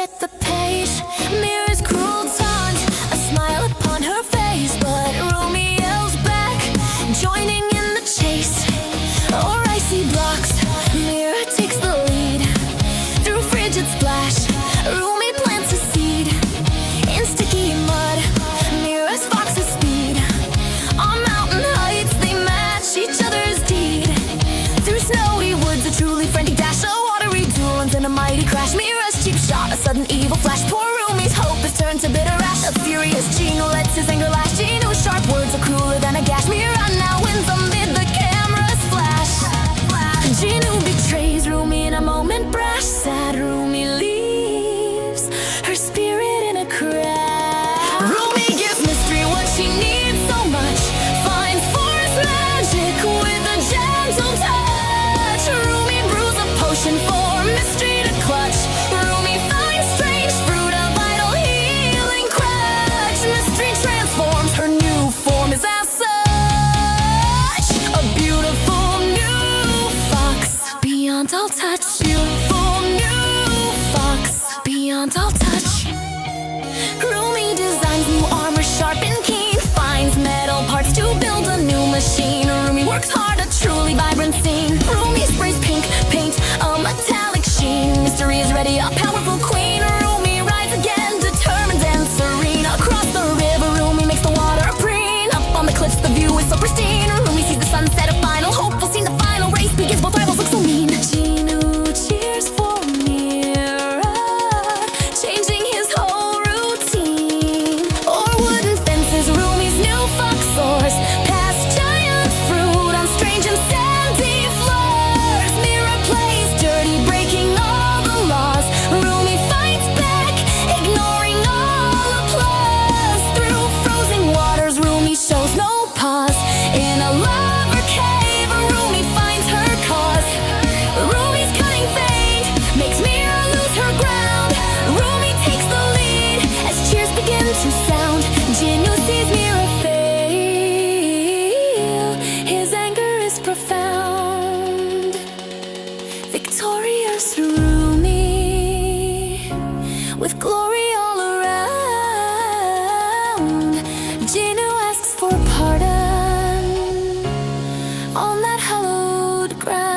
set the pace. Mira's cruel taunt, a smile upon her face, but Rumi yells back, joining in the chase. Or icy blocks, Mira takes the lead. Through frigid splash, Rumi plants a seed. In sticky mud, Mira's fox's speed. On mountain heights, they match each other's deed. Through snowy woods, a truly frantic dash, a watery duel ends in a mighty crash. Mira's cheap shot, a sudden evil flash. Poor Rumi's hope is turned to bitter ash. A furious Jinu lets his anger lash. Jinu's sharp words are crueler than a gash. Mira now wins amid the camera's flash. Jinu betrays Rumi in a moment brash. Sad Rumi leaves her spirit in a crash. Rumi gives mystery what she needs so much. Finds force magic with a gentle touch. Rumi brews a potion for mystery to clutch. Rumi finds strange fruit, a vital healing crutch. Mystery transforms, her new form is as such. A beautiful new fox, beyond all touch. Beautiful new fox, beyond all touch. Rumi designs new armor, sharp and keen. Finds metal parts to build a new machine. Rumi works hard, a truly vibrant scene. Rumi sprays pink paint, a metallic sheen. Mystery is ready, a powerful queen. Rumi rides again, determined and serene. Across the river, Rumi makes the water preen. Up on the cliffs, the view is so pristine. Rumi sees the sunset, a final hopeful scene. The final race begins, both rivals look so mean. Jinu cheers for Mira, changing his whole routine. O'er wooden fences, Rumi's new fox soars. Past giant fruit on strange and sandy floors. Mira plays dirty, breaking all the laws. Rumi fights back, ignoring all applause. Through frozen waters, Rumi shows no pause. In a lover cave, Rumi finds her cause. Rumi's cunning feint makes Mira lose her ground. Rumi takes the lead as cheers begin to sound. Jinu sees Mira fail, his anger is profound. Victorious Rumi, with glory all around. Jinu asks for pardon on that hallowed ground.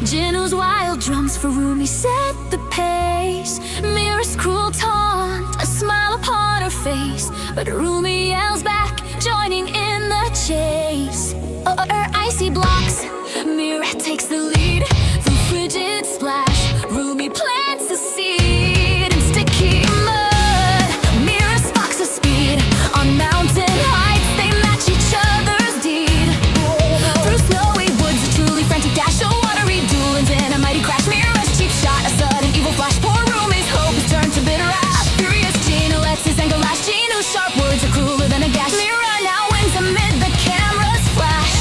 Jinu's wild drums for Rumi set the pace. Mira's cruel taunt, a smile upon her face, but Rumi yells back, joining in the chase. Her icy blocks, Mira takes the lead. Through frigid splash, Rumi plants a seed. In sticky mud, Mira's fox a speed. On mountain heights, they match each other's deed. Through snowy woods, a truly frantic dash, a watery duel ends in a mighty crash. Mira's cheap shot, a sudden evil flash. Poor Rumi's hope is turned to bitter ash. Furious Jinu lets his anger lash. Jinu's sharp words are crueler than a gash. Mira now wins amid the camera's flash.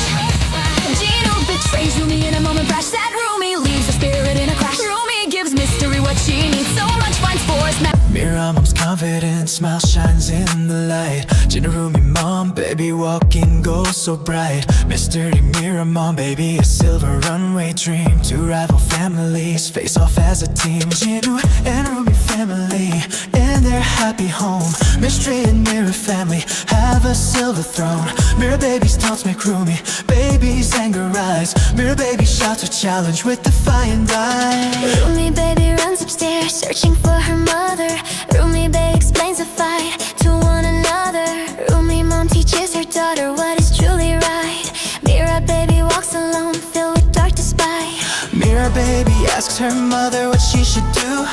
Jinu betrays Rumi in a moment brash. Sad Rumi leaves her spirit in a crash. Rumi gives mystery what she needs so much, finds force. Mira mom's confident, smile shines in the light. Jinu Rumi mom, baby walking gold so bright. Mystery Mira mom, baby a silver runway dream. Two rival families face off as a team. Jinu and Rumi family in their happy home. Mystery and Mira family have a silver throne. Mira baby's taunts make Rumi baby's anger rise. Mira baby shouts her challenge with defiant eyes. Rumi baby runs upstairs, searching for her mother. Rumi baby explains the fight to one another. Rumi mom teaches her daughter what is truly right. Mira baby walks alone, filled with dark despite. Mira baby asks her mother what she should do.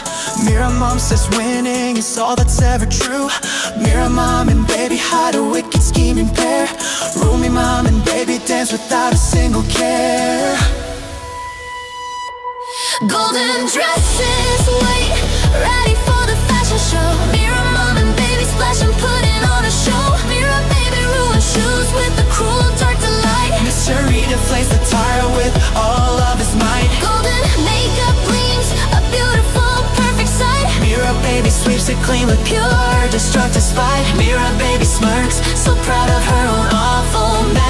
Mira mom says winning is all that's ever true. Mira mom and baby hide a wicked scheming pair. Rumi mom and baby dance without a single care. Golden dresses, wait, ready for the fashion show. Mira, mom, and baby splash and putting on a show. Mira, baby, ruin shoes with the cruel dark delight. Mystery deflates the tire with all of his might. Golden makeup gleams, a beautiful, perfect sight. Mira, baby sweeps it clean with pure, destructive spite. Mira, baby smirks, so proud of her own awful mess.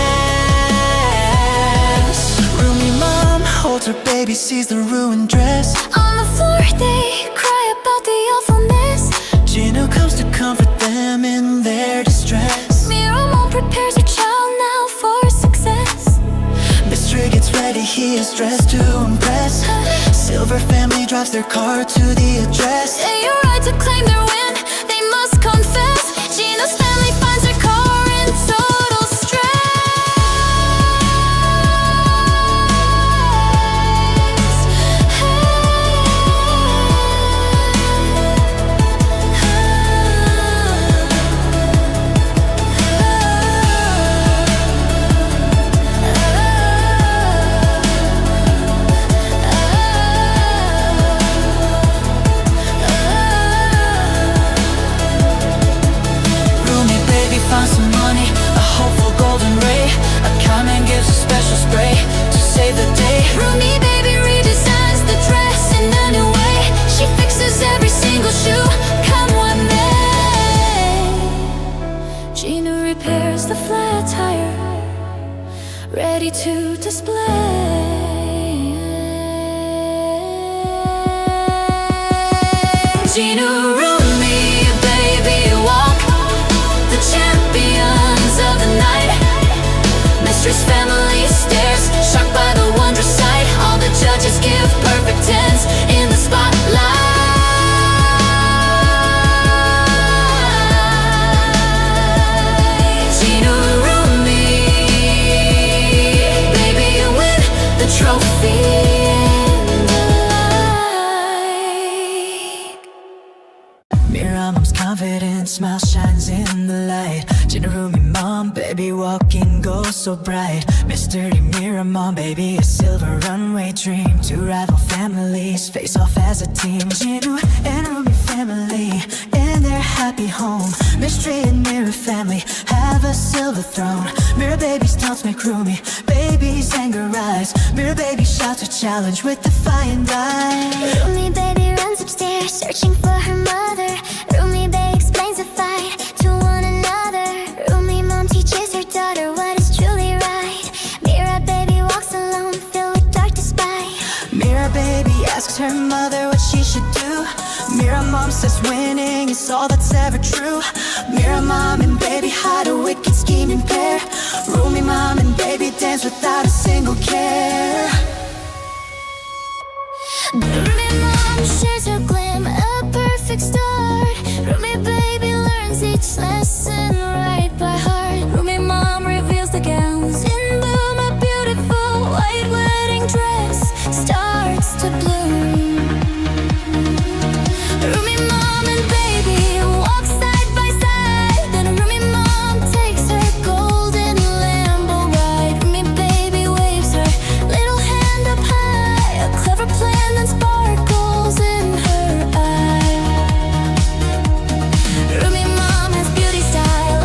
Rumi mom holds her baby, sees the ruined dress. On the floor they cry about the awfulness. Jinu comes to comfort them in their distress. Mira, mom prepares her child now for success. Mystery gets ready, he is dressed to impress. Silver family drives their car to the address. They are right to claim their win, they must confess. Gina's family finds her car in total stress. Some money, a hopeful golden ray. A comment gives a special spray to save the day. Rumi baby redesigns the dress in a new way. She fixes every single shoe, come what may. Jinu repairs the flat tire, ready to display. Jinu, Rumi, baby, walk the champions of the night. Mistress family stares, shocked by the wondrous sight. All the judges give perfect tens in the spotlight. Jinu, Rumi, baby, you win the trophy in the light. Mira mom's confident smile shines in the light. Jinu, Rumi mom, baby walking goes so bright. Mystery Mira mom, baby a silver runway dream. Two rival families face off as a team. Jinu and Rumi family in their happy home. Mystery and Mira family have a silver throne. Mira baby's taunts make Rumi baby's anger rise. Mira baby shouts a challenge with defiant eyes. Rumi baby runs upstairs searching for her mother. Rumi baby explains the fight to one another. Rumi mom teaches her daughter what is truly right. Mira baby walks alone filled with dark despite. Mira baby asks her mother what she should do. Mira mom says winning is all that's ever true. Mira mom and baby hide a wicked scheming pair. Rumi mom and baby dance without a single care. Rumi mom shares her glim, a perfect start. Rumi baby learns each lesson right by heart. Rumi mom reveals the gowns in bloom, a beautiful white wedding dress starts to bloom. Rumi mom and baby walk side by side. Then Rumi mom takes her golden Lambo ride. Rumi baby waves her little hand up high, a clever plan that sparkles in her eye. Rumi mom has beauty style,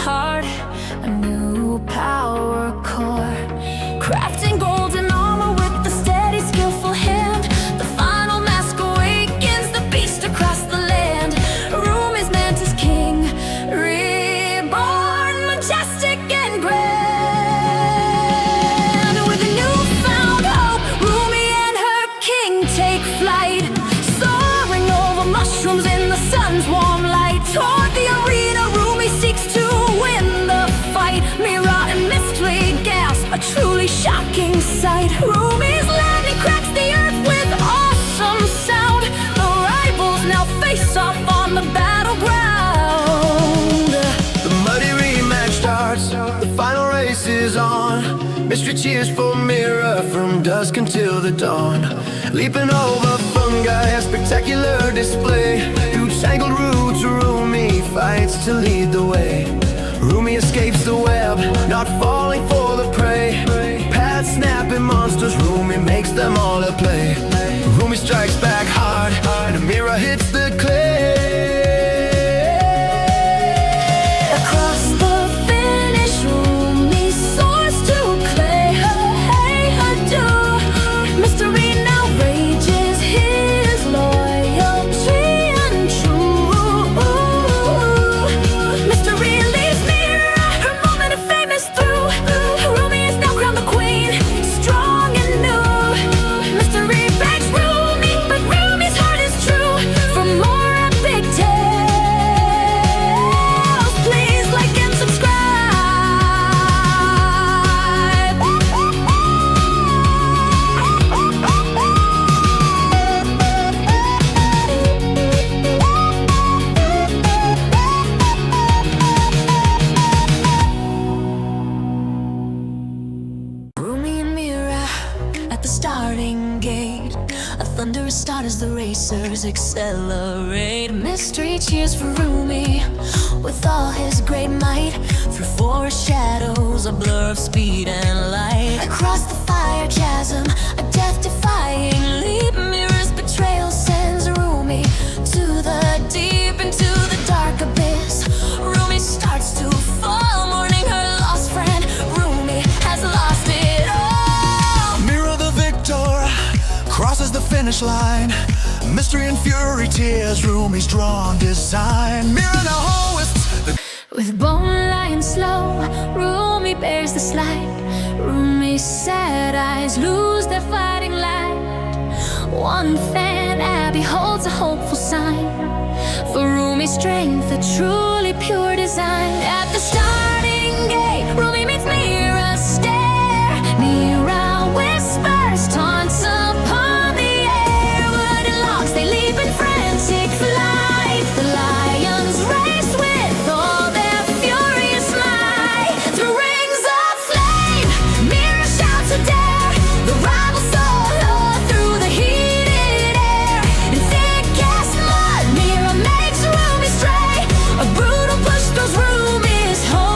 heart, a new power core. Crafting golden armor with the steady, skillful hand. The final mask awakens the beast across the land. Rumi's mantis king, reborn, majestic and grand. With a newfound hope, Rumi and her king take flight, soaring over mushrooms in the sun's warm light. Toward the arena, Rumi seeks to win the fight. Mira and mystery gasp, a truly shocking sight. Rumi's landing cracks the earth with awesome sound. The rivals now face off on the battleground. The muddy rematch starts, the final race is on. Mystery cheers for Mira from dusk until the dawn. Leaping over fungi, a spectacular display. Through tangled roots, Rumi fights to lead the way. Rumi escapes the web, not falling for the prey. Paths snapping monsters, Rumi makes them all a play. Rumi strikes back hard, and Mira hits the clay. Across the finish, Rumi soars to clay. Hey, adieu. Mystery now rages, his loyalty untrue. Mystery leaves Mira, her moment of fame is through. Rumi is now crowned the queen, strong and new. Mystery begs Rumi, but Rumi's heart is true. For more epic tales, please like and subscribe. Rumi and Mira at the starting gate. A thunderous start as the racers accelerate. Mystery cheers for Rumi with all his great might. Through forest shadows, a blur of speed and light. Across the fire chasm, a death-defying leap. Mira's betrayal sends Rumi to the deep, into the dark abyss. Rumi starts to fall, mourning her lost friend. Rumi has lost it all. Mira the victor crosses the finish line. Mystery and fury tears, Rumi's drawn design. Mira now hoists the With bone lying slow, Rumi bears the slide. Rumi's sad eyes lose their fighting light. One fan Abby holds a hopeful sign. For Rumi's strength, a truly pure design. At the starting gate, Rumi meets Mira's stare. Mira whispers taunts upon the air. Wooded logs, they leap in frantic flight. The lions race with all their furious might. Through rings of flame, Mira shouts a dare. The rivals soar through the heated air. In thick as mud, Mira makes Rumi stray. A brutal push throws Rumi's home.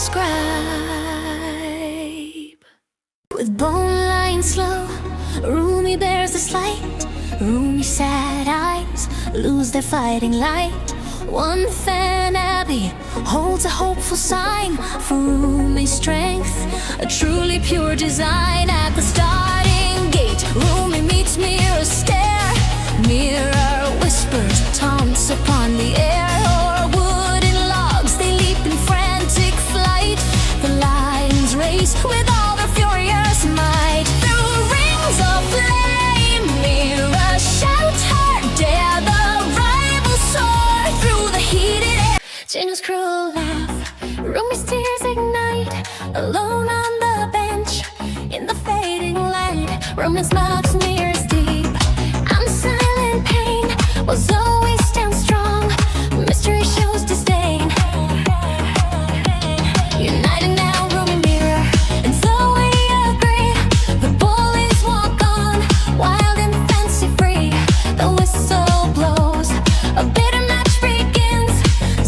describe. With bone lines slow, Rumi bears the slight. Rumi's sad eyes lose their fighting light. One fan Abbey holds a hopeful sign for Rumi's strength, a truly pure design. At the starting gate, Rumi meets Mira's stare. Mira whispers taunts upon the air. O'er wooden logs they leap in frantic flight. The lions race with all their furious might. Through rings of flame, Mira shouts her dare. The rivals soar through the heated air. Jinu's cruel laugh, Rumi's tears ignite. Alone on the bench, in the fading light, romance mocks Mira's deep. I'm silent pain, while Zoey stands strong. Mystery shows disdain. United now, Rumi, Mira, and Zoey agree. The bullies walk on, wild and fancy free. The whistle blows, a bitter match begins.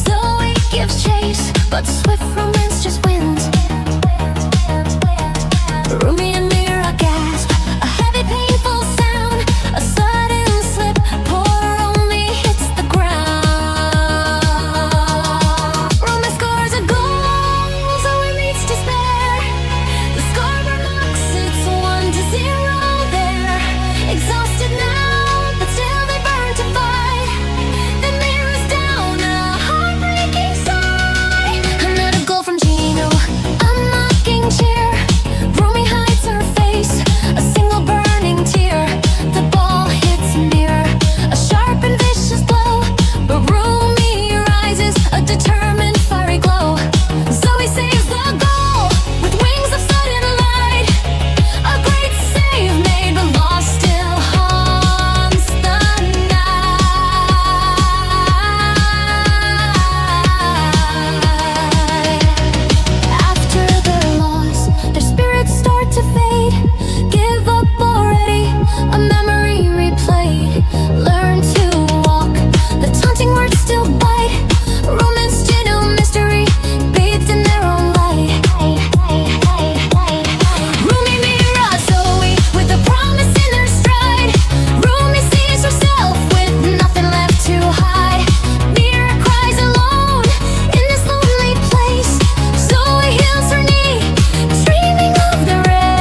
Zoey gives chase, but swift romance just wins. Rumi and Mira gasp, a heavy painful sound. A sudden slip, poor Rumi hits the ground. Rumi scores a goal, Zoey meets despair. The scoreboard marks it's 1-0 there. Exhausted now, but still they burn to fight. Then Mira's down, a heartbreaking sigh. Another goal from Jinu, a mocking cheer. Rumi hides her face, a single burning tear. The ball hits Mira, a sharp and vicious blow. But Rumi rises, a determined fiery glow. Zoey saves the goal with wings of sudden light. A great save made, but loss still haunts the night. After their loss, their spirits start to fade. Give up already, a memory replayed. Learn to walk, the taunting words still bite. Romance, Jinu, mystery, bathed in their own light. Rumi, Mira, Zoey, with a promise in her stride. Rumi sees herself with nothing left to hide. Mira cries alone in this lonely place. Zoey heals her knee, dreaming of the race.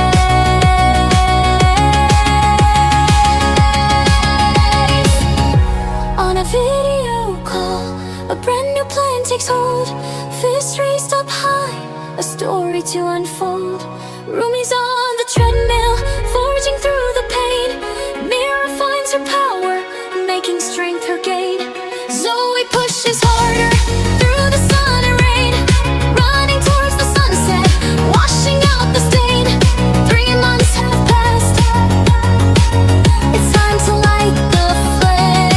On a video call, a brand new plan takes hold. Fists raised up high, a story to unfold. Rumi's on the treadmill, forging through the pain. Mira finds her power, making strength her gain. Zoey pushes harder through the sun and rain, running towards the sunset, washing out the stain. 3 months have passed, it's time to light the flame.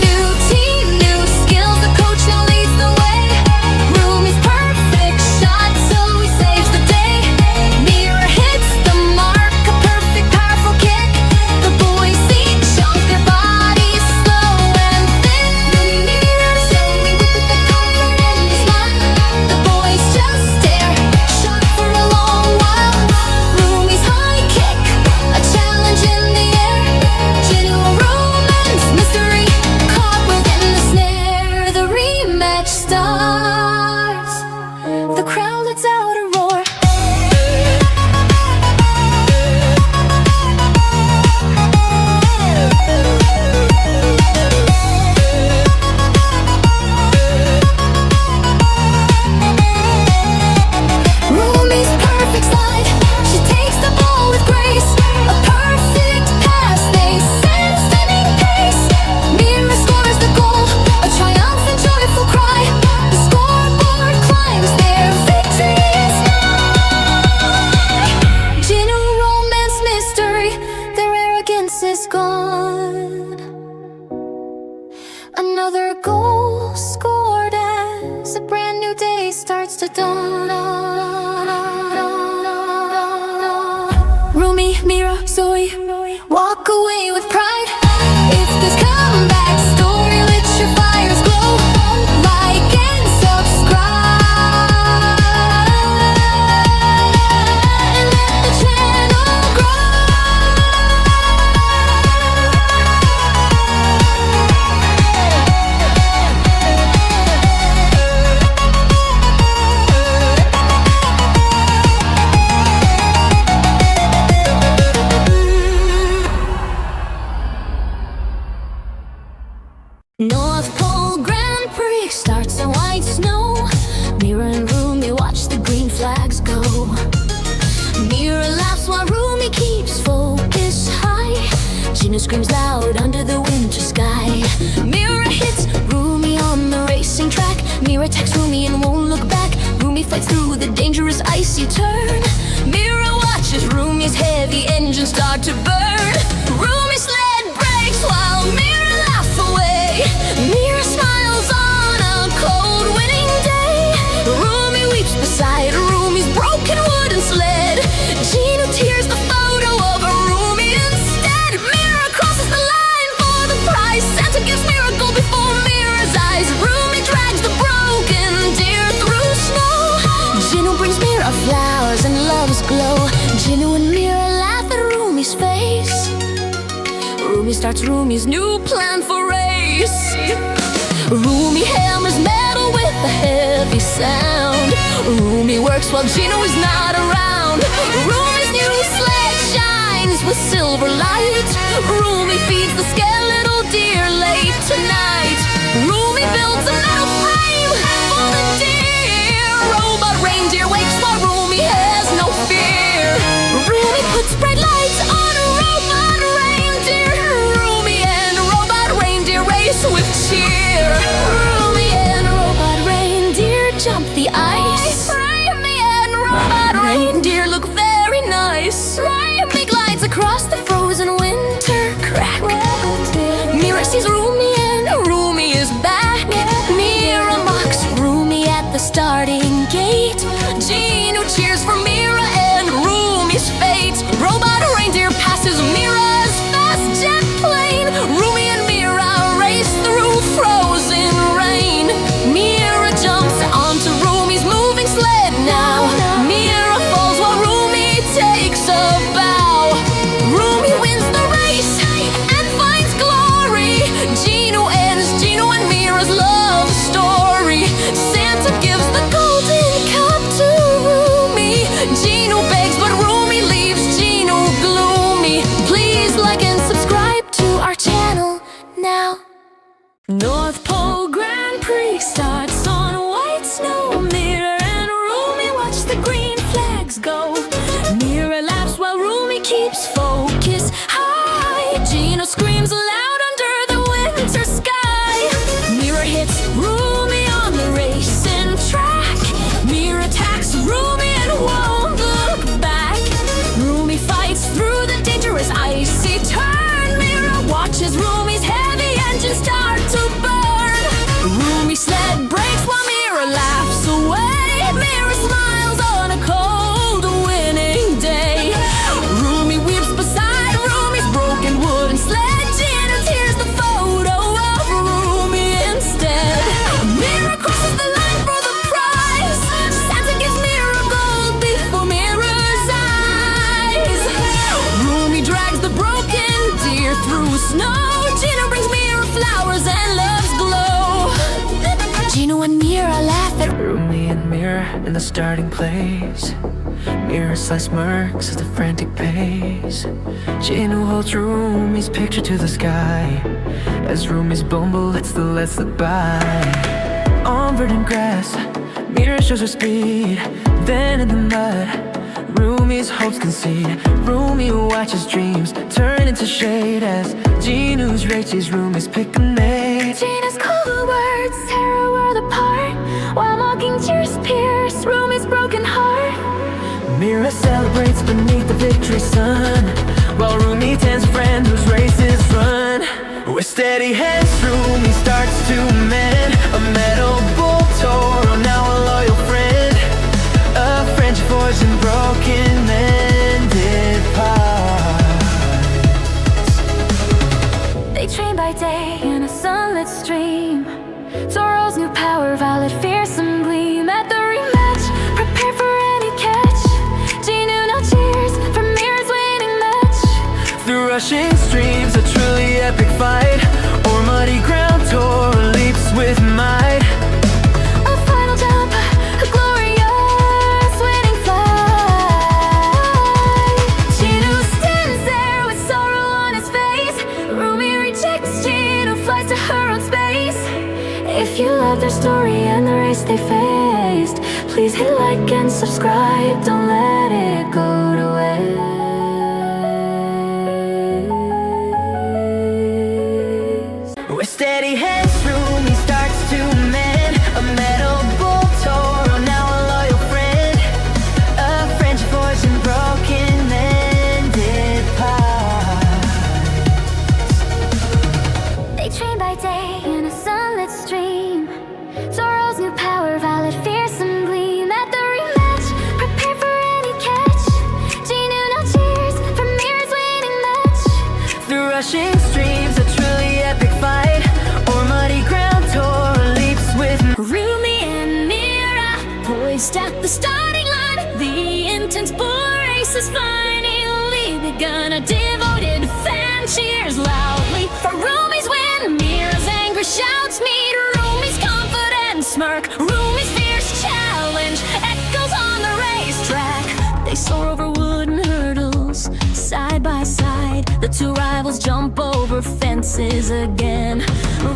New team, new skills, the coach now leads the way. Rumi's perfect shot, Zoey saves the day. Mira hits the mark, a perfect powerful kick. The boys each chunk their bodies slow and thin. Mira, Zoey with the confident smile. The boys just stare, shocked for a long while. Rumi's high kick, a challenge in the air. Jinu, romance, mystery, caught within the snare. The rematch starts, the crowd lets out a roar. Rumi's perfect slide, she takes the ball with grace. A perfect pass, they send stunning pace. Mira scores the goal, a triumphant, joyful cry. The scoreboard climbs, their victory is nigh. Jinu, romance, mystery, their arrogance is gone. Another goal scored as a brand new day starts to dawn. Rumi, Mira, Zoey, walk away with pride. It's this comeback story, let your fires glow. Light white snow. Mira and Rumi watch the green flags go. Mira laughs while Rumi keeps focus high. Jinu screams loud under the winter sky. Mira hits Rumi on the racing track. Mira attacks Rumi and won't look back. Rumi fights through the dangerous icy turn. Mira watches Rumi's heavy engine start to burn. Rumi's sled breaks while Mira laughs away. Mira smiles on a cold winning day. Rumi weeps beside Rumi's broken wooden sled. Jinu tears the photo of a Rumi instead. Mira crosses the line for the prize. Santa gives Mira gold before Mira's eyes. Rumi drags the broken deer through snow. Jinu brings Mira flowers and love's glow. Jinu and Mira laugh at Rumi's face. Rumi starts Rumi's new plan for race. Rumi hammers metal with a heavy sound. Rumi works while Jinu is not around. Rumi's new sled shines with silver light. Rumi feeds the skeletal deer late tonight. Rumi builds a metal frame for the deer. Robot reindeer wakes while Rumi has no fear. Rumi puts bright lights on a robot reindeer. Rumi and robot reindeer race with cheer. Rumi and robot reindeer jump the ice. Rumi and robot reindeer look very nice. Rumi glides across the frozen winter crack. Mira sees Rumi and Rumi is back. Mira mocks Rumi at the starting gate. Jinu cheers for Mira and Rumi's fate. Robot reindeer passes Mira's fast jet plane. Rumi and Mira race through frozen rain. Mira jumps onto Rumi's moving sled now. Mira falls while Rumi takes a bow. Rumi wins the race and finds glory. Jinu ends Jinu and Mira's love story. Santa gives the golden cup to Rumi. Jinu begs but Rumi leaves Jinu gloomy. Please like and subscribe to our channel now. North Pole Grand Prix starts on white snow. Mira and Rumi watch the green flags go. Mira laughs while Rumi keeps focus high. Jinu screams loud under the winter sky. Mira hits Rumi on the racing track. Mira attacks Rumi and won't look back. Rumi fights through the dangerous icy turn. Mira watches Rumi's heavy engine start to burn. Rumi's sled breaks while Mira laughs away. Mira smiles on a cold winning day. Rumi weeps beside Rumi's broken wooden sled. Jinu tears the photo of Rumi instead. Mira crosses the line for the prize. Santa gives Mira gold before Mira's eyes. Rumi drags the broken deer through snow. Jinu brings Mira flowers and love's glow. Jinu and Mira laugh at Rumi and Mira in the starting place. Mira smirks as the frantic pace. Jinu holds Rumi's picture to the sky as Rumi's bumble lets the lead slip by. On verdant grass, Mira shows her speed. Then in the mud, Rumi's hopes concede. Rumi watches dreams turn into shade as Jinu's rages Rumi's pick a mate. Jinu's cold words tear a world apart, while mocking tears pierce Rumi's broken heart. Mira celebrates beneath the victory sun, while Rumi tends a friend whose race is run. With steady hands, Rumi starts to mend a metal bull Toro, now a loyal friend. A friendship forged in broken, mended parts. They train by day in a sunlit stream. Toro's new power, violet, fearsome gleam. At the rematch, prepare for any catch. Jinu now cheers for Mira's winning match. Through rushing streams, a truly epic fight. O'er muddy ground, Toro leaps with might. A final jump, a glorious winning flight. Jinu stands there with sorrow on his face. Rumi rejects Jinu, flies to her own space. If you love about their story and the race they faced. Please hit like and subscribe, don't let it go to waste. With steady heads, Rumi starts to mend. A metal bull Toro, now a loyal friend. A French force and broken mended parts. They train by day in a sunlit stream. Toro's new power, valid, fearsome gleam. At the rematch, prepare for any catch. Jinu, no cheers for Mira's winning match. Through rushing streams, a truly epic fight. Or muddy ground, Toro leaps with Rumi and Mira, poised at the starting line. The intense bull race is finally begun. A devoted fan cheers loudly for Rumi's win. Mira's anger shouts meet Rumi's confident smirk. Rumi's fierce challenge echoes on the racetrack. They soar over wooden hurdles, side by side. The two rivals jump over fences again.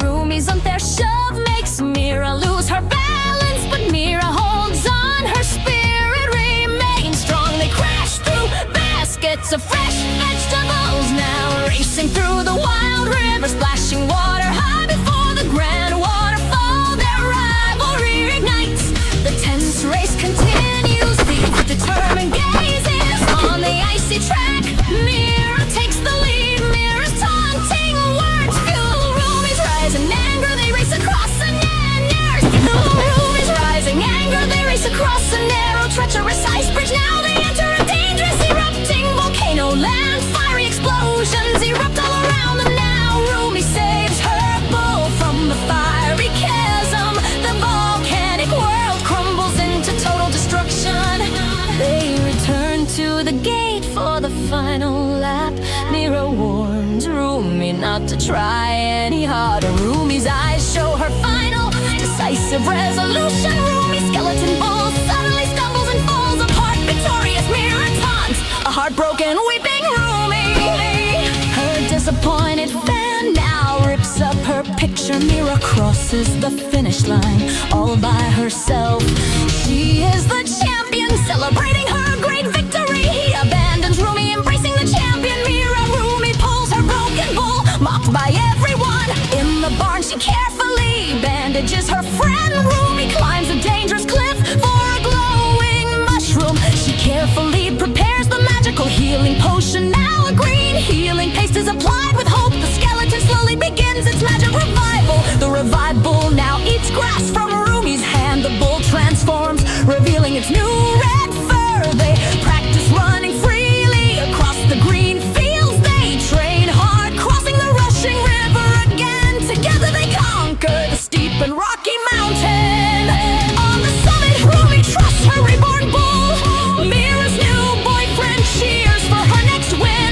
Rumi's unfair shove makes Mira lose her balance, but Mira holds on, her spirit remains strong. They crash through baskets of fresh vegetables, now racing through the wild river, splashing water high before the grand waterfall. Their rivalry ignites, the tense race continues. The determined gazes on the icy track. Mira takes the lead, Mira's taunting words fuel Rumi's rising anger. They race across the Rumi's rising anger. They race across a narrow, treacherous ice bridge. Now they enter a dangerous erupting volcano land. Fiery explosions erupt all around them now. Rumi saves her bull from the fiery chasm. The volcanic world crumbles into total destruction. They return to the gate for the final lap. Mira warns Rumi not to try any harder. Rumi's eyes show her final decisive resolution. Rumi's skeleton bull suddenly stumbles and falls apart. Victorious, Mira taunts a heartbroken, weeping Rumi. Her disappointed fan now rips up her picture. Mira crosses the finish line all by herself. She is the champion, celebrating her great victory. He abandons Rumi, embracing the champion. Mira, Rumi pulls her broken bull, mocked by everyone. In the barn she carefully bandages her friend. Rumi climbs a dangerous cliff for a glowing mushroom. She carefully prepares the magical healing potion. Now a green healing paste is applied with hope. The skeleton slowly begins its magic revival. The revived bull now eats grass from Rumi's hand. The bull transforms, revealing its new red fur. They practice running freely across the green fields. They train hard, crossing the rushing river again. Together they conquer the steep and rocky mountain. On the summit, Rumi trusts her reborn bull. Mira's new boyfriend cheers for her next win.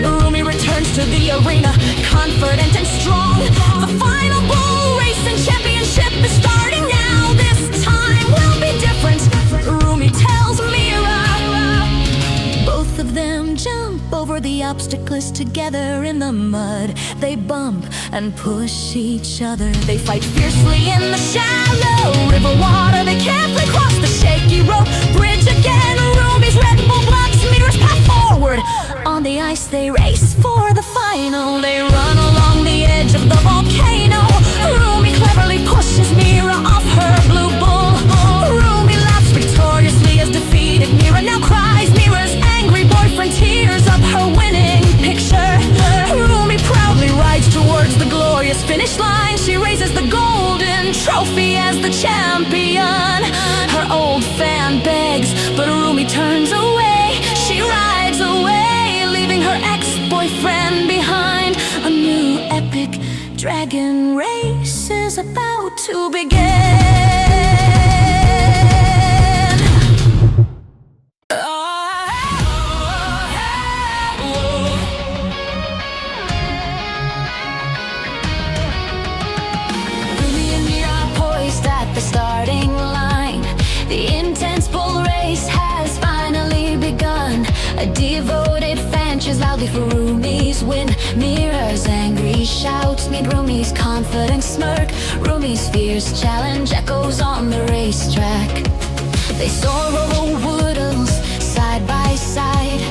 Rumi returns to the arena, confident and strong. The final bull racing championship is starting now. This time will be different, Rumi tells Mira. Both of them jump over the obstacles together in the mud. They bump and push each other. They fight fiercely in the shallow river water. They carefully cross the shaky rope bridge again. Rumi's red bull blocks Mira's path forward. On the ice they race for the final. They run along the edge of the volcano. Rumi cleverly pushes Mira off her blue bull. Rumi laughs victoriously as defeated Mira now cries. Mira's angry boyfriend tears up her winning picture. Rumi proudly rides towards the glorious finish line. She raises the golden trophy as the champion. Her old fan begs, but Rumi turns away. She rides away, leaving her ex-boyfriend behind. A new epic dragon race is about to begin. Rumi and Mira poised at the starting line. The intense bull race has finally begun. A devoted fan cheers loudly for Rumi's win. Mira's angry shouts meet Rumi's confident smirk. Rumi's fierce challenge echoes on the racetrack. They soar over woodlands side by side.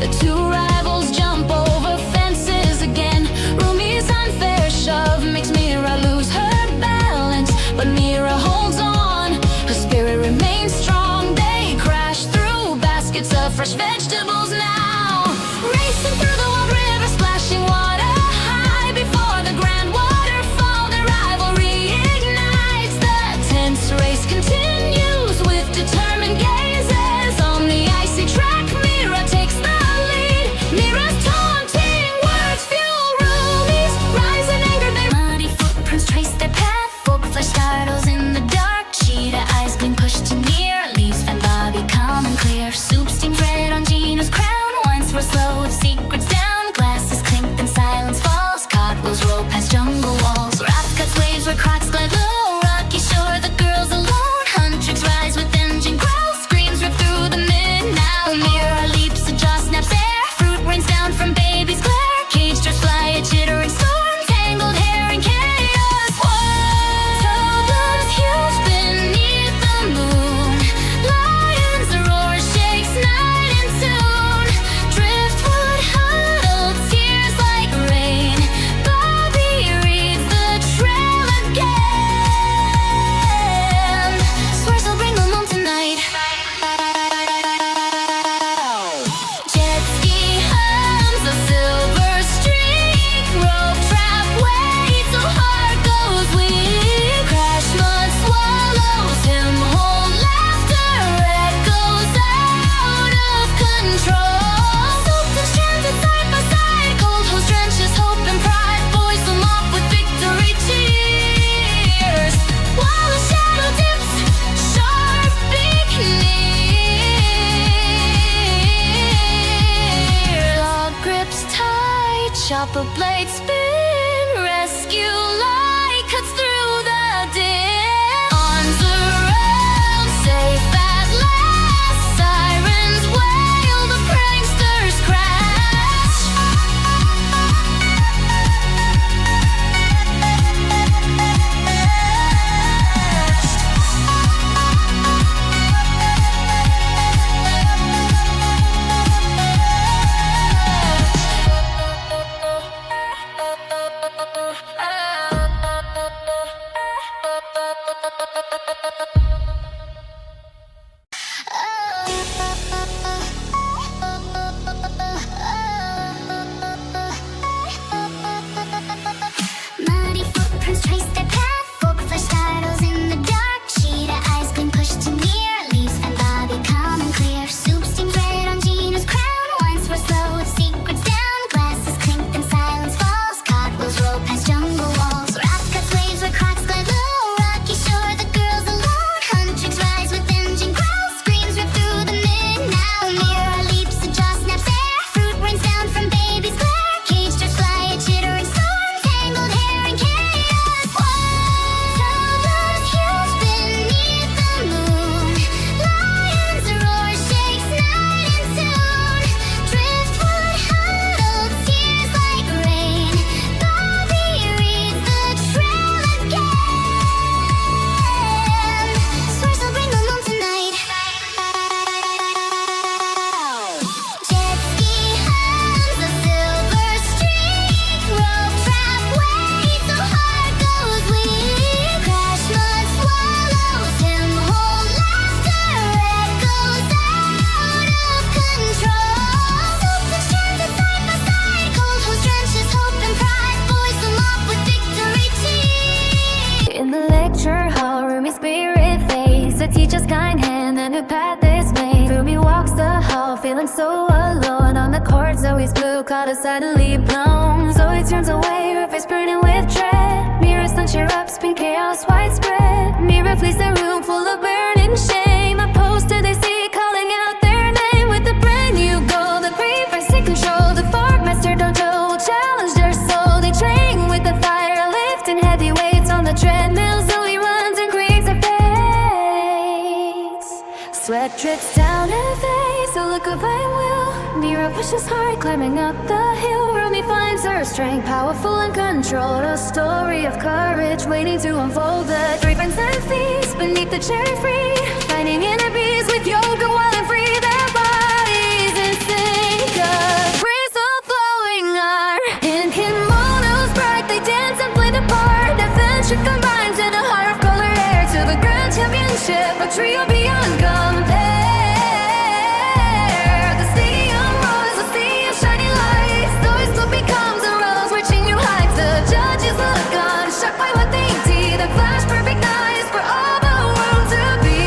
The two rivals jump over fences again. Rumi's unfair shove makes Mira lose her balance, but Mira holds on, her spirit remains strong. They crash through baskets of fresh vegetables now, racing through the wild river, splashing water high before the grand waterfall. Their rivalry ignites. The tense race continues with determined gazes on the icy track. Mira takes the lead. Mira's taunting words fuel Rumi's rise in anger. Their muddy footprints trace their path. Folk flesh startles in the dark. Cheetah eyes gleam pushed to near. Leaves and Bobby calm and clear. Soup steams red on Jinu's crown. Once we're slow with secrets down. Glasses clink and silence falls. Cartwheels roll past jungle walls. Wrath cuts waves where crocs glide low. Rocky shore, the girls alone. Huntrix rise with engine growls. Screams rip through the midnight. Mira leaps, a jaw snaps air. Fruit rains down from baby's glare. Cage doors fly, a chittering storm. Tangled hair and chaos. Toddlers huge beneath the moon. Lions roar, shakes night and tune. Driftwood huddle, tears like rain. Bobby reads the trail again. Swears he'll bring them home tonight. Jet ski hums, a silver streak. Rope trap waits, so heart goes weak. Crash mud swallows him whole. Laughter echoes out of control. Soaked and stranded side by side. Cold hose drenches hope and pride. Boys them off with victory cheers. While the shadow dips, sharp beak near. Log grips tight, chopper blade spin. Rescue light cuts through the dim. Arms around, safe at last. Sirens wail, the pranksters crash. Muddy footprints trace their path. Folk flesh startles in the dark. Cheetah eyes gleam pushed to near. Leaves and Bobby calm and clear. Soup steams red on Jinu's crown. Once we're slow with secrets down. Glasses clink and silence falls. Cartwheels roll past jungle walls. Wrath cuts waves where crocs glide low. Rocky shore, the girls alone. Huntrix rise with engine growls. Screams rip through the midnight. Mira leaps, a jaw snaps air. Fruit rains down from baby's glare. Cage doors fly, a chittering storm. Tangled hair and chaos. Toddlers huge beneath the moon. Lions roar, shakes night and tune. Driftwood huddle, tears like rain. Bobby reads the trail again. Swears he'll bring them home tonight. Jet ski hums, a silver streak. Rope trap waits, so heart goes weak. Crash mud swallows him whole. Laughter echoes out of control. Soaked and stranded side by side. Cold hose drenches hope and pride. Boys them off with victory tears. In the lecture hall, Rumi spirit fades. The teacher's kind hand, the new path is made. Rumi walks the hall, feeling so alone. On the court, Zoey's blue collar suddenly blown. Zoey turns away, her face burning with dread. Mira stunts her up, spin chaos widespread. Mira flees the room full of burning shame. A poster they see calling out their name with a brand new goal. The prefects take control. The fort master dojo will challenge their soul. They train with the fire, lifting heavy weights on the treadmill. Zoey runs and creates a pace. Sweat drips down her face. to look of iron will. Mira pushes hard, climbing up the hill. Rumi finds her strength, powerful and controlled. A story of courage waiting to unfold. The three friends and feast beneath the cherry tree, finding inner peace with yoga while and free. Their bodies in sync, a breeze of flowing art. In kimonos bright, they dance and play the part. Adventure combines in a heart of color air to the grand championship, a trio beyond compare. The stadium roars, a sea of shining lights. Zoey's glow becomes a rose, reaching new heights. The judges look on, shocked by what they see. The flash perfect eyes for all the world to be.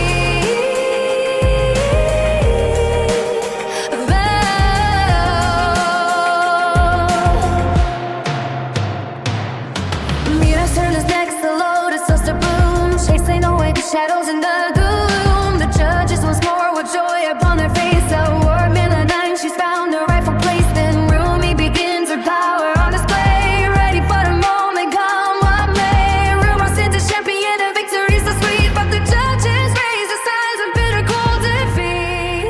Mira's turn is next, the lotus starts to bloom, chasing away the shadows in the gloom. The judges once more with joy upon their face. A war Milanine, she's found her rightful place. Then Rumi begins her power on display, ready for the moment, come what may. Rumors sent to champion, a victory so sweet, but the judges raise their signs of bitter cold defeat.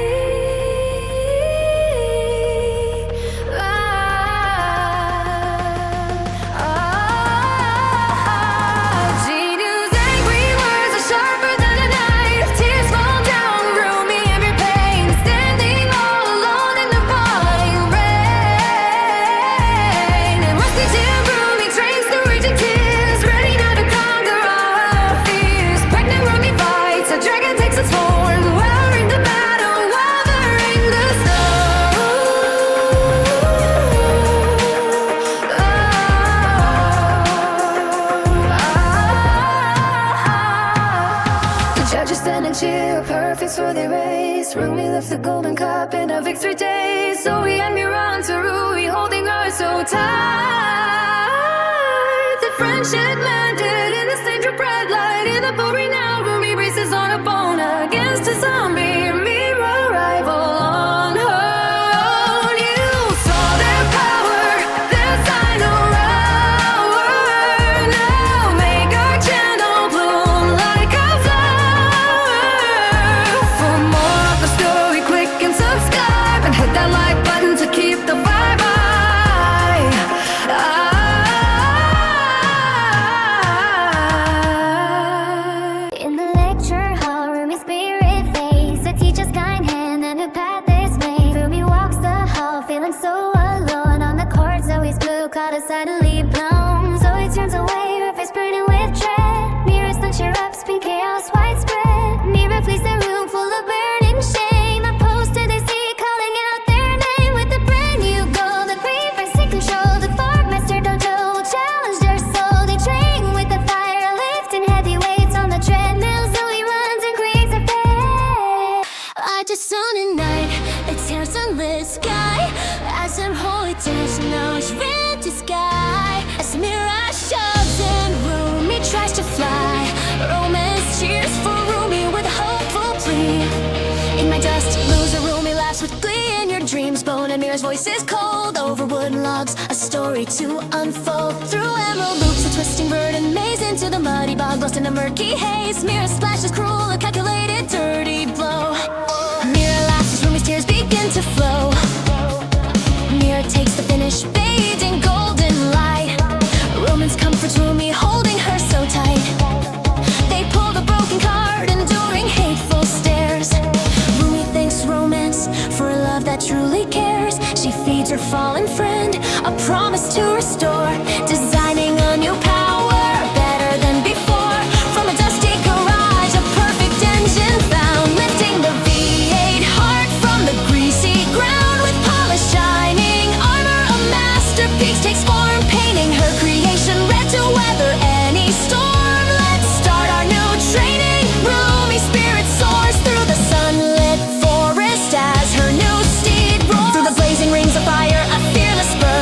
Jinu's angry words are sharper than a knife. Tears fall down, Rumi every pain, standing all alone in the pouring rain. And rusty Jim Rumi trains the raging tears, ready now to conquer all her fears. Pregnant Rumi fights, a dragon takes its form, weathering the battle, weathering the storm. The judges stand and cheer, perfect for their race. Rumi lifts the golden cup in a victory day. Zoey and Mira on Rumi, holding her so tight. The friendship landed in the stranger bright light. In the pouring now, Rumi races on a bone against a zombie. Mira rival on her own. You saw their power, their final hour. Now make our channel bloom like a flower. For more of the story, click and subscribe, and hit that like button to keep the vibe high. In the lecture hall, Rumi's spirit face, a teacher's kind hand and a path is made. Rumi walks the hall, feeling so alone. On the court, Zoey's blue caught is suddenly blown. Zoey turns away, her face burning with dread. Mira's lunch erupts, pink chaos widespread. Mira flees the room full of burning shame. A poster they see calling out their name with a brand new goal. The three friends take control. The Fort Master Dojo will challenge their soul. They train with the fire, lifting heavy weights on the treadmill. Zoey runs and creates a fate. Like the sun at night, it tears the lit sky. As some holy dance, now it's red to sky. As Mira shoves and Rumi tries to fly. Romance cheers for Rumi with a hopeful plea. In my dust, loser Rumi laughs with glee. In your dreams, Bone and Mira's voice is cold. Over wooden logs, a story to unfold. Through emerald loops, a twisting bird and maze. Into the muddy bog, lost in a murky haze. Mira splashes cruel, a calculated dirty blow. Mira laughs as Rumi's tears begin to flow. Mira takes the finish, bathed in golden light. Romans comforts Rumi, holding her so tight. They pull the broken card, enduring hateful stares. Rumi thanks romance for a love that truly cares. She feeds her fallen friend a promise to restore, designing a new power better than before. From a dusty garage, a perfect engine found, lifting the V8 heart from the greasy ground. With polish shining armor, a masterpiece takes form, painting her creation red to weather any storm. Let's start our new training. Rumi spirit soars through the sunlit forest as her new steed roars. Through the blazing rings of fire, a fearless bird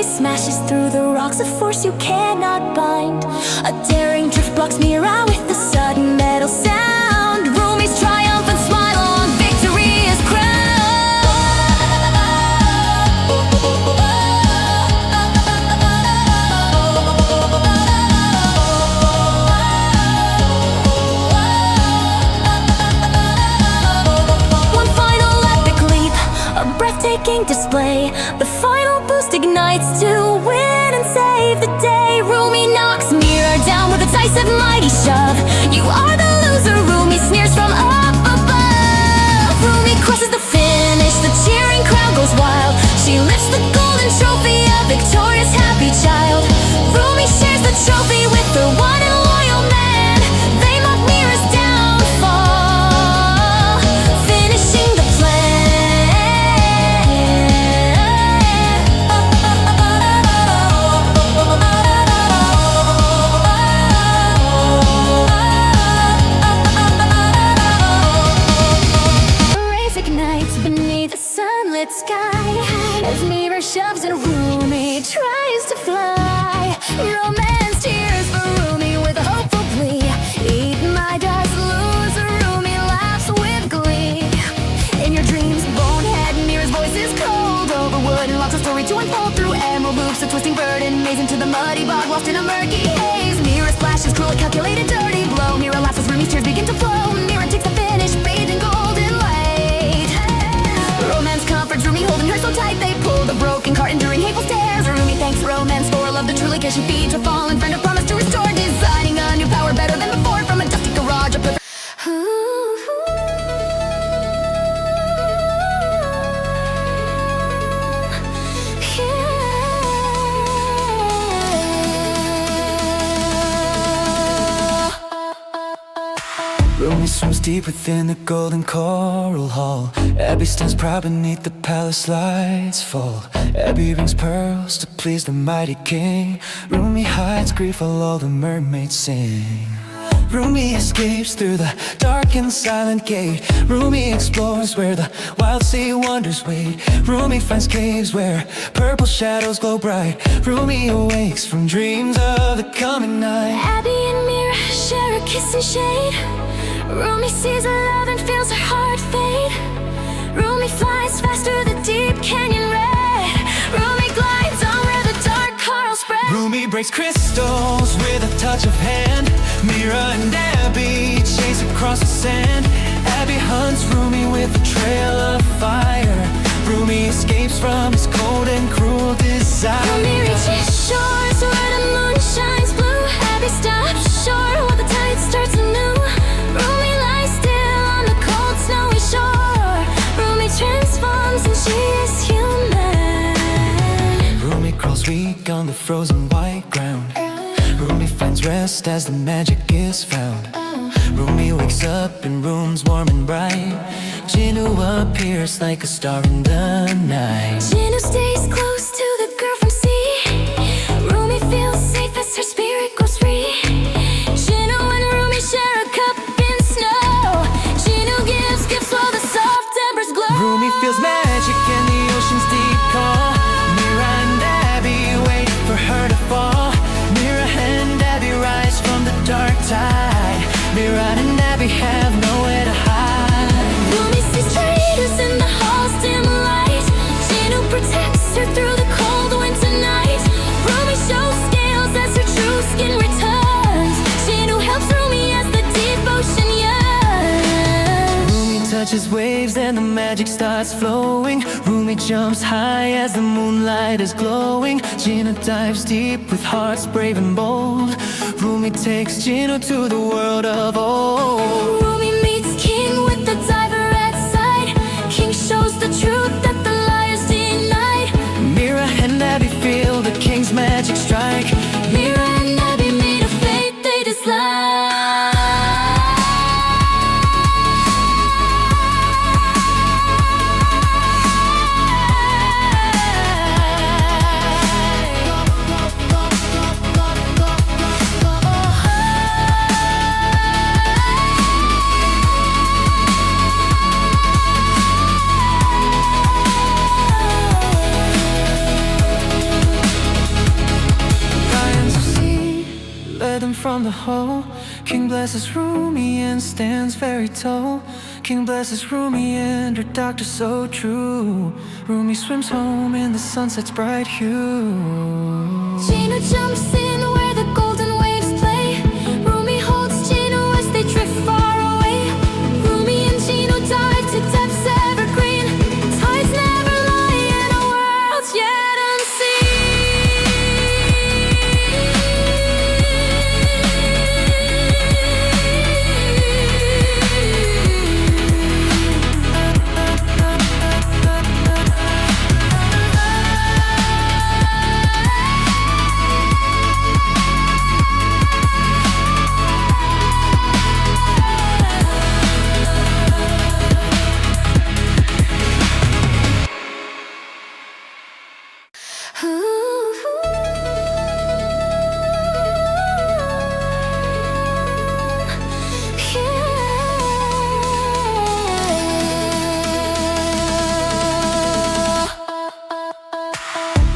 smashes through the rocks, a force you cannot bind. A daring drift blocks Mira with a sudden metal sound. Rumi's triumphant smile on victory is crowned. One final epic leap, a breathtaking display. The final boost ignites to win and save the day. Rumi knocks Mira down with a decisive mighty shove. You are the loser, Rumi sneers from up above. Rumi crosses the finish, the cheering crowd goes wild. She lifts the golden trophy, a victorious happy child. Rumi shares the trophy with her one and loyal man. They mock Mira's downfall, finishing the sky as Mira shoves and Rumi tries to fly. Romance tears for Rumi with a hopeful plea. Eat my dust, loser, Rumi laughs with glee. In your dreams, bonehead, Mira's voice is cold over wood and locks a story to unfold through emerald loops. A twisting burden, maze into the muddy bog, lost in a murky haze. Mira splashes cruel, a calculated, dirty blow. Mira laughs as Rumi's tears begin to flow. Mira takes the finish, bathed in golden light. Romance comforts Rumi, holding her so tight they pull the broken cart, enduring hateful stares. Rumi thanks romance for a love that truly cares. She feeds her fallen friend, a promise to restore, designing a new power better than before. From a dusty garage, a perfect Rumi swims deep within the golden coral hall. Abby stands proud beneath the palace lights fall. Abby rings pearls to please the mighty king. Rumi hides grief while all the mermaids sing. Rumi escapes through the dark and silent gate. Rumi explores where the wild sea wonders wait. Rumi finds caves where purple shadows glow bright. Rumi awakes from dreams of the coming night. Abby and Mira share a kiss and shade. Rumi sees her love and feels her heart fade. Rumi flies fast through the deep canyon red. Rumi glides on where the dark corals spread. Rumi breaks crystals with a touch of hand. Mira and Abby chase across the sand. Abby hunts Rumi with a trail of fire. Rumi escapes from his cold and cruel desire. Rumi reaches shores where the moon shines blue. Abby stops short while the tide starts anew. Rumi lies still on the cold snowy shore. Rumi transforms and she is human. Rumi crawls weak on the frozen white ground. Rumi finds rest as the magic is found. Rumi wakes up in rooms warm and bright. Jinu appears like a star in the night. Jinu stays close to the girl from sea. Rumi feels safe as her spirit goes free. Jinu and Rumi share a cup in snow. Jinu gives gifts while the soft embers glow. Rumi feels magic in the ocean's deep call. Mira and Abby wait for her to fall. Mira and Abby rise from the dark tide. Mira and Abby have nowhere to hide. Rumi sees traitors in the hall's dim light. Jinu protects her through the cold winter night. Rumi shows scales as her true skin returns. Jinu helps Rumi as the deep ocean yearns. Rumi touches waves and the magic starts flowing. Rumi jumps high as the moonlight is glowing. Jinu dives deep with hearts brave and bold. Rumi takes Jinu to the world of old. Rumi meets King with the diver at side. King shows the truth that the liars denied. Mira and Abby feel the king's magic strike. Mira and Abby meet a fate they dislike. the hall. King blesses Rumi and stands very tall. King blesses Rumi and her doctor so true. Rumi swims home in the sunset's bright hue. Jinu jumps in where the golden waves play. Rumi holds Jinu as they drift far away. Rumi and Jinu dive to depths evergreen. Tides never lie in a world yet unseen.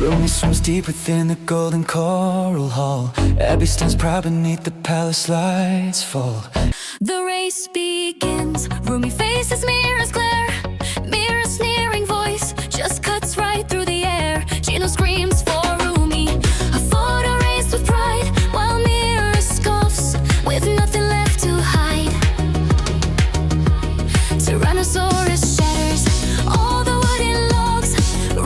Rumi swims deep within the golden coral hall. Abby stands proud beneath the palace lights fall. The race begins. Rumi faces Mira's glare. Mira's sneering voice just cuts right through the air. Jinu screams for Rumi, a photo raised with pride, while Mira scoffs with nothing left to hide. Tyrannosaurus shatters all the wooden logs.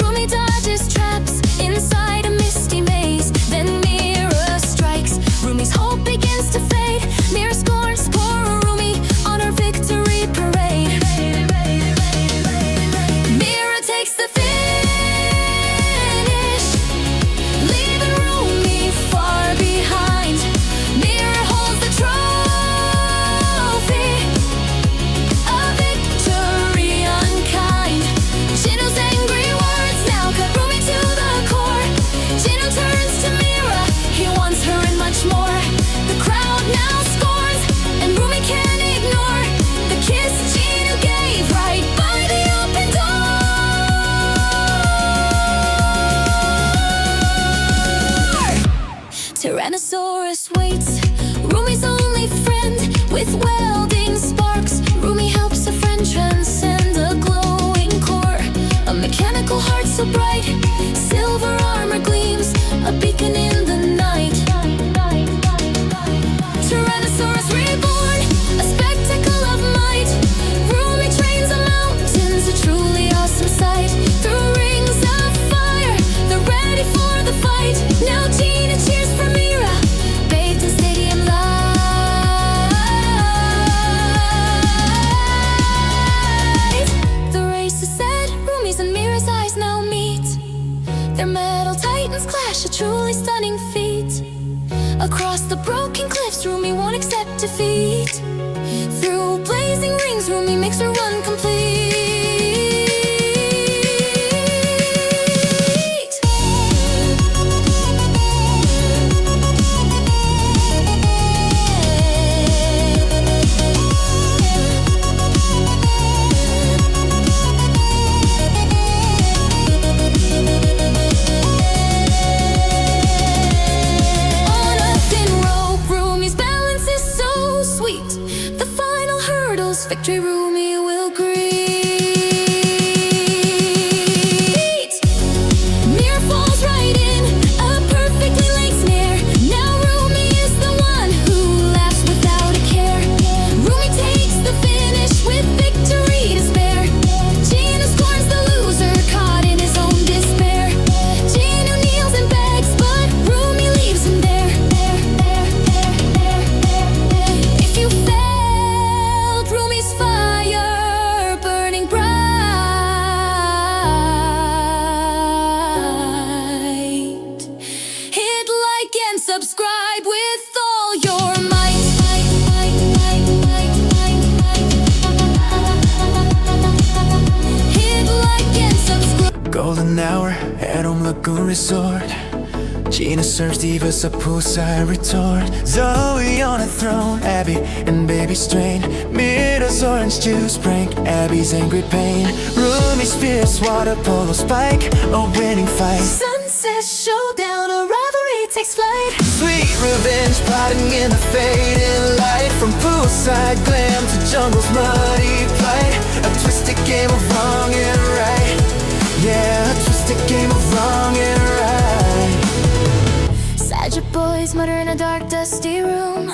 Rumi dodges traps inside a misty maze. Then Mira strikes. Rumi's hope begins to fade. Mira scorns poor Rumi on her victory parade. Mira takes the finish, leaving Rumi far behind. Mira holds the trophy, a victory unkind. Jinu's angry words now cut Rumi to the core. Jinu turns to Mira, he wants her and much more. The crowd now scorns, and Rumi can't ignore the kiss Jinu gave right by the open door. Tyrannosaurus waits, Rumi's only friend, with welding sparks. Rumi helps a friend transcend a glowing core. A mechanical heart so bright, silver armor gleams, a beacon in the night. Tyrannosaurus reborn, a spectacle of might. Rumi trains on mountains, a truly awesome sight. Through rings of fire, they're ready for the fight. Now Jinu cheers for Mira, bathed in stadium light. The race is set, Rumi's and Mira's eyes now meet. Their metal titans clash, a truly stunning feat. Across the broken cliffs, Rumi won't accept defeat. Through blazing rings, Rumi makes her run complete. On a thin rope, Rumi's balance is so sweet. The final hurdles, victory Rumi will greet. Mira falls right in, a perfectly laid snare. Now Rumi is the one who laughs without a care. Rumi takes the finish with victory to spare. Jinu scorns the loser, caught in his own despair. Jinu kneels and begs, but Rumi leaves him there. If you felt Rumi's fire burning bright, hit like and subscribe with all your might. Hit like and subscribe. Golden hour at Home Lagoon Resort. Jinu serves divas a poolside retort. Zoey on a throne, Abby and baby strain. Mira's orange juice prank, Abby's angry pain. Rumi's fierce water polo spike, a winning fight. Sunset showdown, a rivalry takes flight. Sweet revenge plotting in the fading light. From poolside glam to jungle's muddy plight. A twisted game of wrong and right. Yeah, a twisted game of wrong and right. Sadger boys mutter in a dark, dusty room.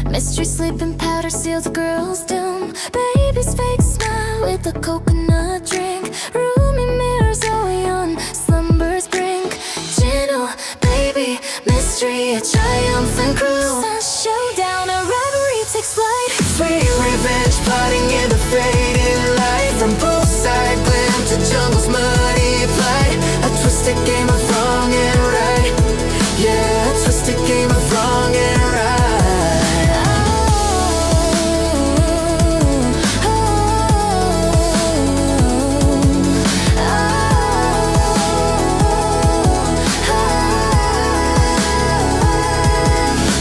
Mystery sleeping powder seals a girl's doom. Baby's fake smile with a coconut drink. Rumi, Mira, Zoey on slumber's brink. Jinu, baby, mystery, a triumphant crew. Showdown, a rivalry takes flight. Sweet revenge plotting in the fading light. From poolside glam to jungle's muddy plight. A twisted game of wrong and right. Yeah, a twisted game of wrong and right.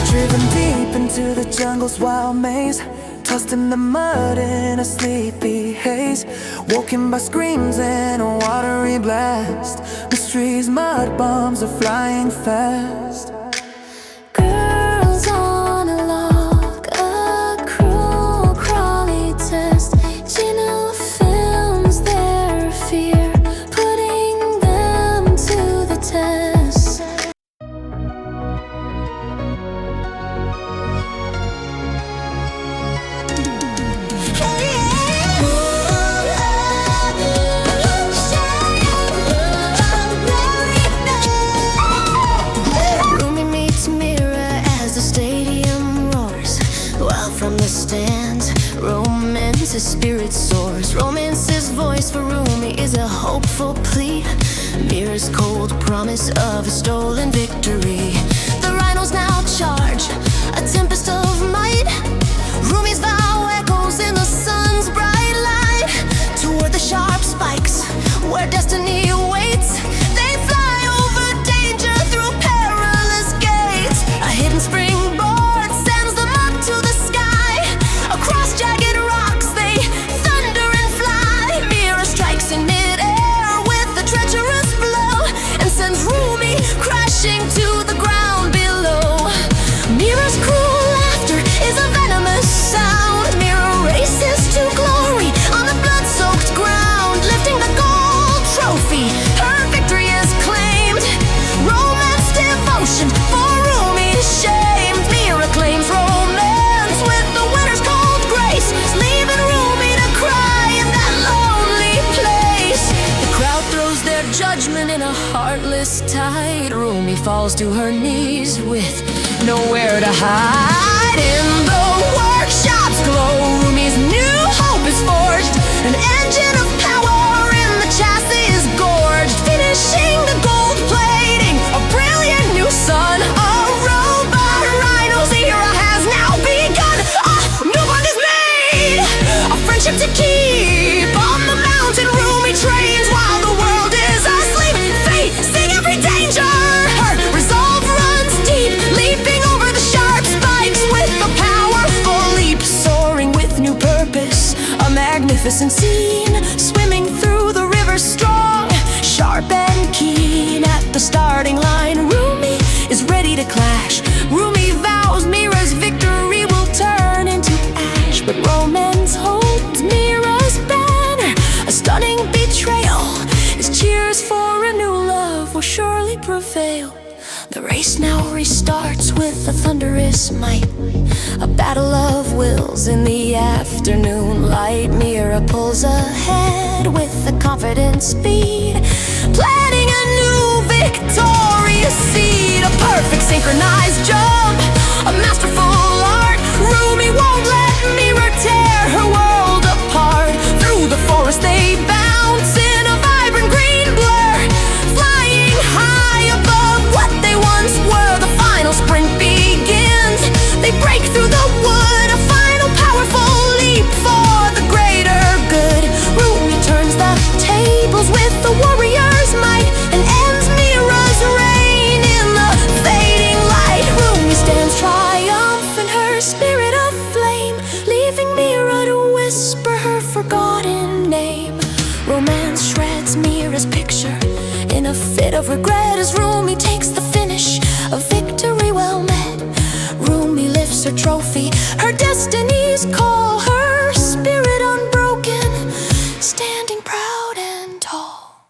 Driven deep into the jungle's wild maze. Tossed in the mud in a sleepy haze. Woken by screams and a watery blast. Mysteries, mud bombs are flying fast. Girls on a log, a cruel crawly test. Jinu films their fear, putting them to the test. Rumi meets Mira as the stadium roars, while from the stands, romance's spirit soars. Romance's voice for Rumi is a hopeful plea. Mira's cold promise of a stolen victory. The rhinos now charge, a tempest of might. Rumi's vow echoes in the sun's bright light. Toward the sharp spikes, where destiny waits. They fly over danger through perilous gates. A hidden springboard sends them up to the sky. Across jagged rocks they thunder and fly. Mira strikes in midair with a treacherous blow and sends Rumi crashing to the ground below. Mira's cruel laughter is a venomous sound. Mira races to glory on the blood-soaked ground, lifting the gold trophy. Her victory is claimed. Romance devotion for Rumi is shamed. Mira claims romance with the winner's cold grace, leaving Rumi to cry in that lonely place. The crowd throws their judgment in a heartless tide. Rumi falls to her knees with nowhere to hide. In the workshop's glow, Rumi's new hope is forged. An engine of power in the chassis is gorged, finishing the gold plating, a brilliant new sun. A robot rhino's era has now begun. A new bond is made, a friendship to keep. On the mountain, Rumi trains while the world is asleep, facing every danger. Her resolve runs deep, leaping over the sharp spikes with a powerful leap. Soaring with new purpose, a magnificent scene. Swimming through the river strong, sharp and keen. At the starting line, Rumi is ready to clash. Rumi vows Mira's victory will turn into ash. But romance holds Mira's banner, a stunning betrayal. His cheers for a new love will surely prevail. The race now restarts with a thunderous might. A battle of wills in the afternoon light. Mira pulls ahead with a confident speed, planting a new victorious seed. A perfect synchronized jump, a masterful art. Rumi won't let Mira tear her world apart. Through the forest they bounce in a vibrant green blur, flying high above what they once were. The final sprint begins. They break through the wood, a final powerful leap for the greater good. Rumi turns the tables with the warrior's might and ends Mira's reign in the fading light. Rumi stands triumphant, her spirit aflame, leaving Mira to whisper her forgotten name. Romance shreds Mira's picture in a fit of regret as Rumi takes the finish. A trophy. Her destinies call her spirit unbroken, standing proud and tall.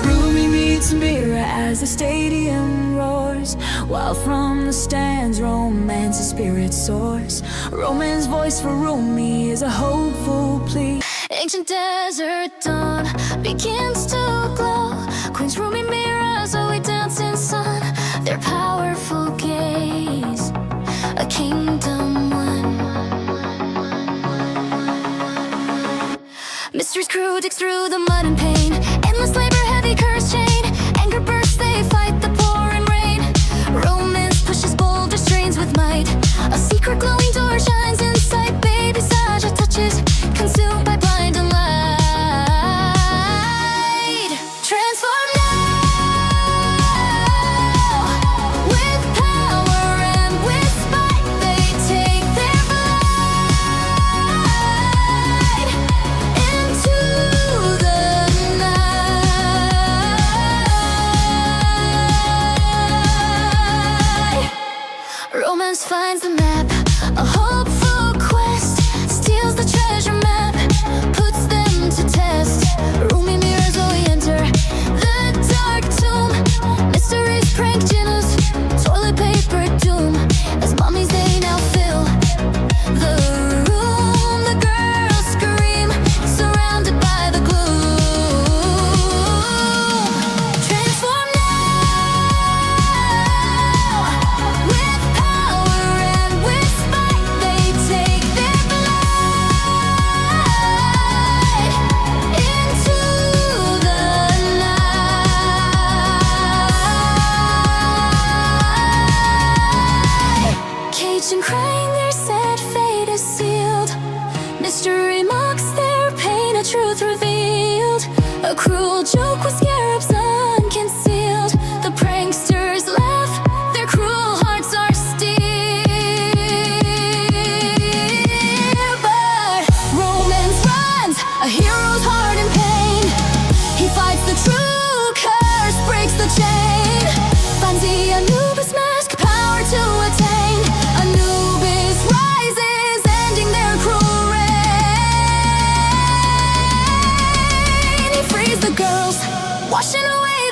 Rumi meets Mira as the stadium roars, while from the stands romance's spirit soars. Roman's voice for Rumi is a hopeful plea. Ancient desert dawn begins to glow. Queens Rumi, Mira, Zoey dance in sun. Their powerful gaze, a kingdom won. Mystery's crew digs through the mud and pain. Endless labor, heavy curse chain. Anger bursts, they fight the pouring rain. Romance pushes boulder strains with might. A secret glowing door shines in sight. Baby Saga touches, consumed by blinding light. Transform now, with power and with spite. They take their flight into the night. Romance finds the map, a hopeful quest. Steals the treasure map, puts them to test. Rumi, Mira, Zoey enter the dark tomb. Mysteries prank Jinu's toilet paper doom. As mummies they now fill the room. The girls scream, surrounded by the gloom. Transform now, with power and with spite. They take their flight into the night. Caged and crying, their sad fate is sealed. Mystery mocks their pain, a truth revealed. A cruel joke with scarabs unconcealed. The pranksters laugh, their cruel hearts are steel. But romance runs, a hero's heart in pain. He fights the true curse, breaks the chain. Finds the Anubis mask, power to attain. Anubis rises, ending their cruel reign. He frees the girls, washing away